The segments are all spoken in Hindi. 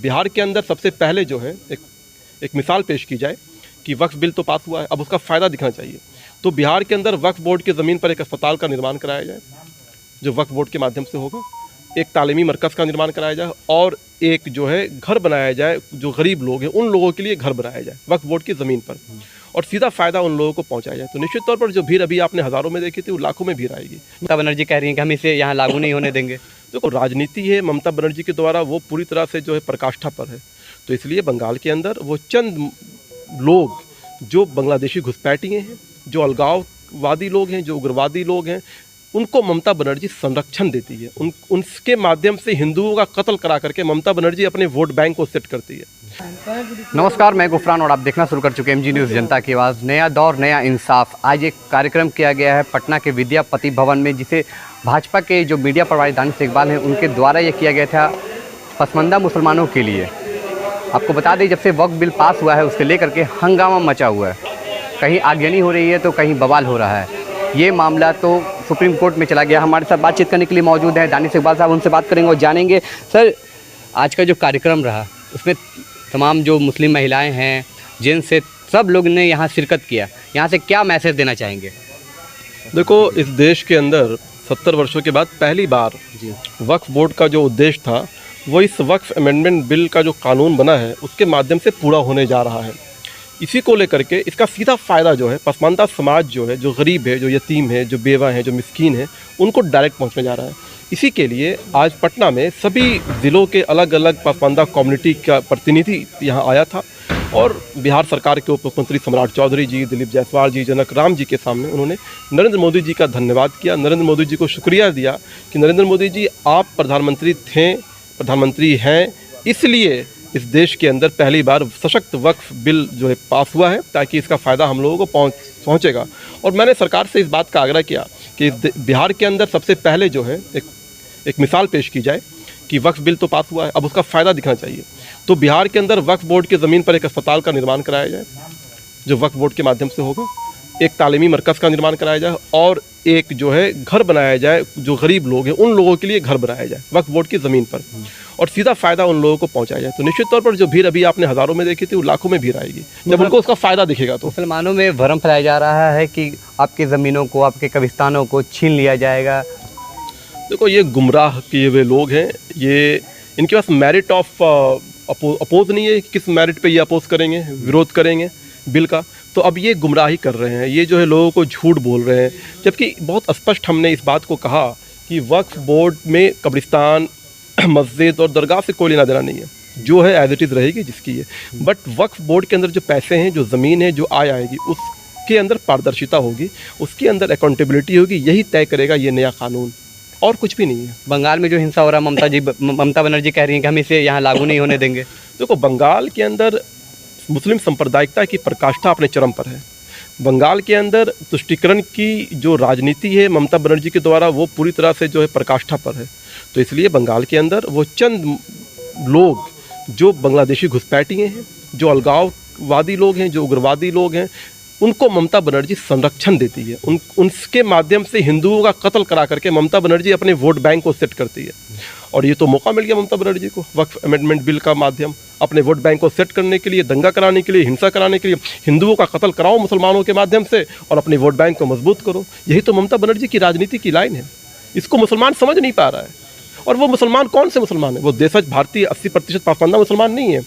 बिहार के अंदर सबसे पहले जो है एक मिसाल पेश की जाए कि वक्फ बिल तो पास हुआ है, अब उसका फ़ायदा दिखना चाहिए। तो बिहार के अंदर वक्फ बोर्ड की ज़मीन पर एक अस्पताल का निर्माण कराया जाए जो वक्फ बोर्ड के माध्यम से होगा, एक तालीमी मरकज़ का निर्माण कराया जाए और एक जो है घर बनाया जाए, जो गरीब लोग हैं उन लोगों के लिए घर बनाया जाए वक्फ बोर्ड की ज़मीन पर और सीधा फ़ायदा उन लोगों को पहुंचाया जाए। तो निश्चित तौर पर जो भीड़ अभी आपने हज़ारों में देखी थी वो लाखों में भीड़ आएगी। ममता बनर्जी कह रही हैं कि हम इसे यहाँ लागू नहीं होने देंगे। देखो, राजनीति है ममता बनर्जी के द्वारा वो पूरी तरह से जो है पराकाष्ठा पर है। तो इसलिए बंगाल के अंदर वो चंद लोग जो बांग्लादेशी घुसपैठिए हैं, जो अलगाववादी लोग हैं, जो उग्रवादी लोग हैं, उनको ममता बनर्जी संरक्षण देती है। उनके माध्यम से हिंदुओं का कत्ल करा करके ममता बनर्जी अपने वोट बैंक को सेट करती है। नमस्कार, मैं गुफरान और आप देखना शुरू कर चुके हैं MG न्यूज़ जनता की आवाज़। नया दौर नया इंसाफ। आज एक कार्यक्रम किया गया है पटना के विद्यापति भवन में, जिसे भाजपा के जो मीडिया प्रभारी दानिश इकबाल हैं उनके द्वारा ये किया गया था पसमानदा मुसलमानों के लिए। आपको बता दें, जब से वक्फ बिल पास हुआ है उसके लेकर के हंगामा मचा हुआ है। कहीं आगजनी हो रही है तो कहीं बवाल हो रहा है। ये मामला तो सुप्रीम कोर्ट में चला गया। हमारे साथ बातचीत करने के लिए मौजूद हैं दानिश इकबाल साहब, उनसे बात करेंगे और जानेंगे। सर, आज का जो कार्यक्रम रहा उसमें तमाम जो मुस्लिम महिलाएं हैं, जेंट्स से सब लोग ने यहाँ शिरकत किया। यहाँ से क्या मैसेज देना चाहेंगे? देखो, इस देश के अंदर 70 वर्षों के बाद पहली बार वक्फ बोर्ड का जो उद्देश्य था वो इस वक्फ अमेंडमेंट बिल का जो कानून बना है उसके माध्यम से पूरा होने जा रहा है। इसी को लेकर के इसका सीधा फ़ायदा जो है पसमानदा समाज जो है, जो गरीब है, जो यतीम है, जो बेवा है, जो मिस्कीन है, उनको डायरेक्ट पहुंचने जा रहा है। इसी के लिए आज पटना में सभी ज़िलों के अलग अलग पसमानदा कम्युनिटी का प्रतिनिधि यहाँ आया था और बिहार सरकार के उप मुख्यमंत्री सम्राट चौधरी जी, दिलीप जायसवाल जी, जनक राम जी के सामने उन्होंने नरेंद्र मोदी जी का धन्यवाद किया, नरेंद्र मोदी जी को शुक्रिया दिया कि नरेंद्र मोदी जी आप प्रधानमंत्री हैं, इसलिए इस देश के अंदर पहली बार सशक्त वक्फ बिल जो है पास हुआ है ताकि इसका फ़ायदा हम लोगों को पहुँचेगा। और मैंने सरकार से इस बात का आग्रह किया कि बिहार के अंदर सबसे पहले जो है एक मिसाल पेश की जाए कि वक्फ बिल तो पास हुआ है, अब उसका फ़ायदा दिखना चाहिए। तो बिहार के अंदर वक्फ बोर्ड की ज़मीन पर एक अस्पताल का निर्माण कराया जाए जो वक्फ बोर्ड के माध्यम से होगा, एक तालीमी मरकज़ का निर्माण कराया जाए और एक जो है घर बनाया जाए, जो गरीब लोग हैं उन लोगों के लिए घर बनाया जाए वक्फ बोर्ड की ज़मीन पर और सीधा फ़ायदा उन लोगों को पहुंचाया जाए। तो निश्चित तौर पर जो भीड़ अभी आपने हज़ारों में देखी थी वो लाखों में भीड़ आएगी जब उनको उसका फ़ायदा दिखेगा। तो मुसलमानों में भ्रम फैलाया जा रहा है कि आपकी ज़मीनों को, आपके कब्रिस्तानों को छीन लिया जाएगा। देखो, ये गुमराह किए हुए लोग हैं, ये इनके पास मेरिट ऑफ अपोज नहीं है कि किस मेरिट पे ये अपोज करेंगे, विरोध करेंगे बिल का। तो अब ये गुमराही कर रहे हैं, ये जो है लोगों को झूठ बोल रहे हैं, जबकि बहुत स्पष्ट हमने इस बात को कहा कि वक्फ बोर्ड में कब्रिस्तान, मस्जिद और दरगाह से कोई लेना देना नहीं है, जो है एज इट इज़ रहेगी जिसकी है। बट वक्फ बोर्ड के अंदर जो पैसे हैं, जो ज़मीन है, जो आय आएगी, उसके अंदर पारदर्शिता होगी, उसके अंदर अकाउंटेबिलिटी होगी, यही तय करेगा ये नया कानून, और कुछ भी नहीं है। बंगाल में जो हिंसा हो रहा है, ममता बनर्जी कह रही हैं कि हम इसे यहाँ लागू नहीं होने देंगे। देखो, बंगाल के अंदर मुस्लिम सांप्रदायिकता की पराकाष्ठा अपने चरम पर है। बंगाल के अंदर तुष्टीकरण की जो राजनीति है ममता बनर्जी के द्वारा वो पूरी तरह से जो है पराकाष्ठा पर है। तो इसलिए बंगाल के अंदर वो चंद लोग जो बांग्लादेशी घुसपैठिए हैं, जो अलगाववादी लोग हैं, जो उग्रवादी लोग हैं, उनको ममता बनर्जी संरक्षण देती है। उनके माध्यम से हिंदुओं का कत्ल करा करके ममता बनर्जी अपने वोट बैंक को सेट करती है। और ये तो मौका मिल गया ममता बनर्जी को वक्फ अमेंडमेंट बिल का माध्यम अपने वोट बैंक को सेट करने के लिए, दंगा कराने के लिए, हिंसा कराने के लिए। हिंदुओं का कत्ल कराओ मुसलमानों के माध्यम से और अपने वोट बैंक को मजबूत करो। यही तो ममता बनर्जी की राजनीति की लाइन है। इसको मुसलमान समझ नहीं पा रहा है। और वो मुसलमान कौन से मुसलमान है? वो देशज भारतीय 80% पासमानदा मुसलमान नहीं है,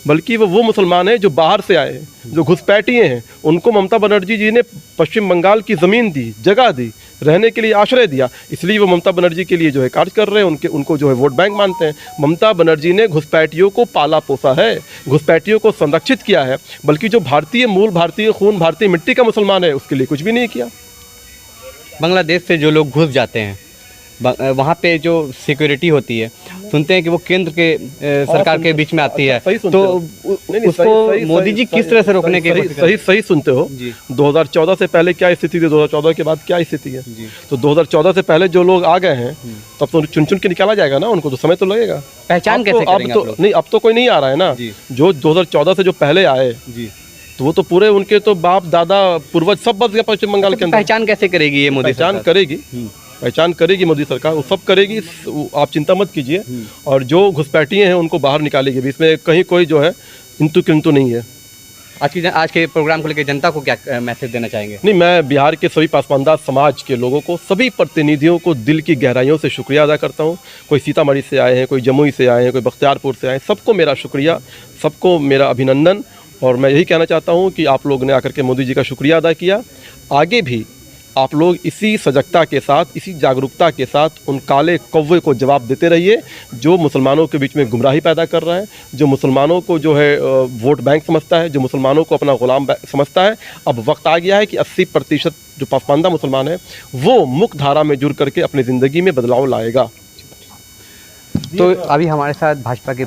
बल्कि वो मुसलमान हैं जो बाहर से आए हैं, जो घुसपैठिए हैं। उनको ममता बनर्जी जी ने पश्चिम बंगाल की ज़मीन दी, जगह दी, रहने के लिए आश्रय दिया, इसलिए वो ममता बनर्जी के लिए जो है कार्य कर रहे हैं, उनको जो है वोट बैंक मानते हैं। ममता बनर्जी ने घुसपैठियों को पाला पोसा है, घुसपैठियों को संरक्षित किया है, बल्कि जो भारतीय मूल, भारतीय खून, भारतीय मिट्टी का मुसलमान है उसके लिए कुछ भी नहीं किया। बांग्लादेश से जो लोग घुस जाते हैं वहाँ पे जो सिक्योरिटी होती है, सुनते हैं कि वो केंद्र के सरकार के बीच में आती है, तो उसको मोदी जी किस तरह से रोकने के? सही सुनते हो। 2014 से पहले क्या स्थिति थी, 2014 के बाद क्या स्थिति है? तो 2014 से पहले जो लोग आ गए हैं तब तो चुन चुन के निकाला जाएगा ना, उनको तो समय तो लगेगा। पहचान कैसे करेंगे आप लोग? नहीं, अब तो कोई नहीं आ रहा है ना। जो 2014 से जो पहले आए तो वो तो पूरे उनके तो बाप दादा पूर्वज सब बच गया पश्चिम बंगाल के अंदर। पहचान कैसे करेगी ये मोदी? पहचान करेगी, पहचान करेगी मोदी सरकार, वो सब करेगी, आप चिंता मत कीजिए। और जो घुसपैठिए हैं उनको बाहर निकालेगी भी, इसमें कहीं कोई जो है इंतु किंतु नहीं है। आज के प्रोग्राम को लेकर जनता को क्या मैसेज देना चाहेंगे? नहीं, मैं बिहार के सभी पासमानदा समाज के लोगों को, सभी प्रतिनिधियों को दिल की गहराइयों से शुक्रिया अदा करता हूँ। कोई सीतामढ़ी से आए हैं, कोई जमुई से आए हैं, कोई बख्तियारपुर से आए हैं, सबको मेरा शुक्रिया, सबको मेरा अभिनंदन। और मैं यही कहना चाहता हूँ कि आप लोग ने आकर के मोदी जी का शुक्रिया अदा किया। आगे भी आप लोग इसी सजगता के साथ, इसी जागरूकता के साथ उन काले कौवे को जवाब देते रहिए जो मुसलमानों के बीच में गुमराही पैदा कर रहा है, जो मुसलमानों को जो है वोट बैंक समझता है, जो मुसलमानों को अपना गुलाम समझता है। अब वक्त आ गया है कि 80% जो पसमानदा मुसलमान है वो मुख्य धारा में जुड़ करके अपनी ज़िंदगी में बदलाव लाएगा। तो अभी हमारे साथ भाजपा के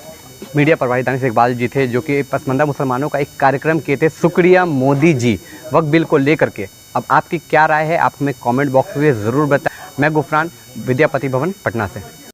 मीडिया प्रभारी दानिश इकबाल जी थे, जो कि पसमानदा मुसलमानों का एक कार्यक्रम किए थे, शुक्रिया मोदी जी, वक्फ बिल को लेकर के। अब आपकी क्या राय है, आप हमें कमेंट बॉक्स में ज़रूर बताएं। मैं गुफरान, विद्यापति भवन, पटना से।